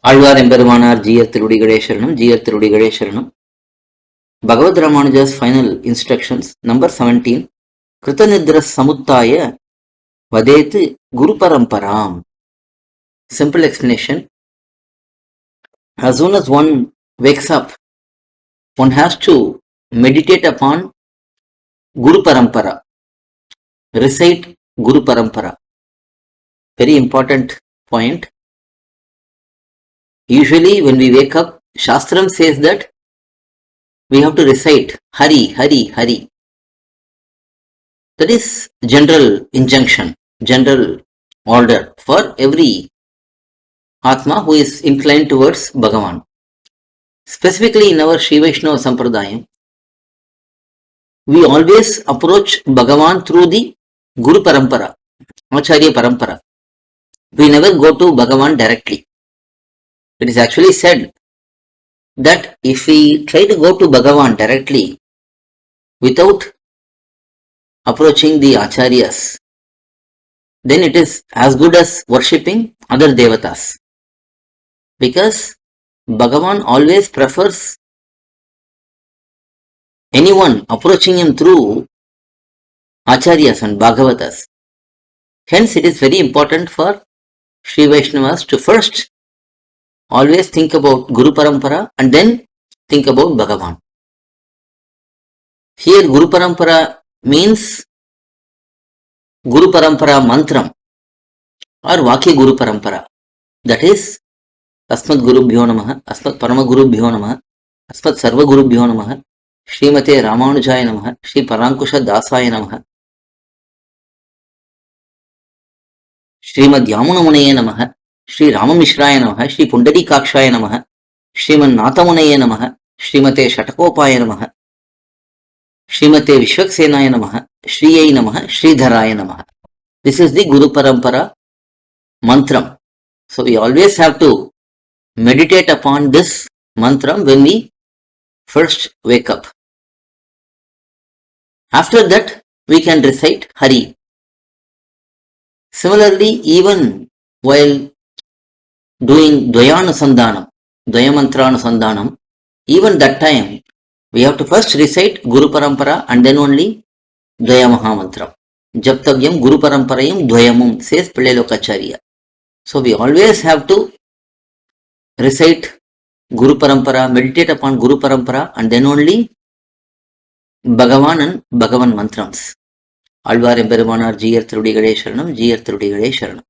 ஆழ்வார் எம்பெருமானார் ஜீயர் திருடிகளே சரணம், ஜீயர் திருடிகளே சரணம். பகவத் ராமானுஜாஸ் final instructions number 17. கிருதநித்ர சமுத்தாய வதேத் Guru பரம்பராம். Simple explanation. As soon as one wakes up, one has to meditate upon Guru Parampara, recite Guru Parampara. Very important point. Usually when we wake up, Shastram says that we have to recite Hari, Hari, Hari. That is general injunction, general order for every Atma who is inclined towards Bhagavan. Specifically in our Sri Vaishnava Sampradayam, we always approach Bhagavan through the Guru Parampara, Acharya Parampara. We never go to Bhagavan directly. It is actually said that if we try to go to Bhagavan directly without approaching the Acharyas, then it is as good as worshipping other devatas. Because Bhagavan always prefers anyone approaching him through Acharyas and Bhagavatas. Hence it is very important for Sri Vaishnavas to first always think about Guru Parampara and then think about Bhagavan. Here Guru Parampara means Guru Parampara Mantram or Vakya Guru Parampara. That is Asmat Gurubhyo Namaha, Asmat Parama Gurubhyo Namaha, Asmat Sarva Gurubhyo Namaha, Srimate Ramanujaya Namaha, Sri Parankusha Dasaya Namaha, Srimad Yamunamunaya Namaha, Sri Ramamishraya Namaha, Sri Pundarikakshaya Namaha, Sriman Nathamunaya Namaha, Srimate Shatakopaya Namaha, Srimate Vishwaksenaya Namaha, Shriyai Namaha, Sridharaya Namaha. This is the Guru Parampara Mantram. So we always have to meditate upon this mantram when we first wake up. After that, we can recite Hari. Similarly, even while doing Dvayanusandanam, Dvayamantranusandanam, even that time, we have to first recite Guru Parampara and then only Dvaya Mahamantram. Japtavyam Guru Paramparayam Dvayamum, says Pillai. So we always have to recite Guru Parampara, meditate upon Guru Parampara and then only Bhagavan and Bhagavan Mantrams. Alvar Emperumanar Jeeyar திருடிகளே சரணம், ஜீயர் திருடிகளே சரணம்.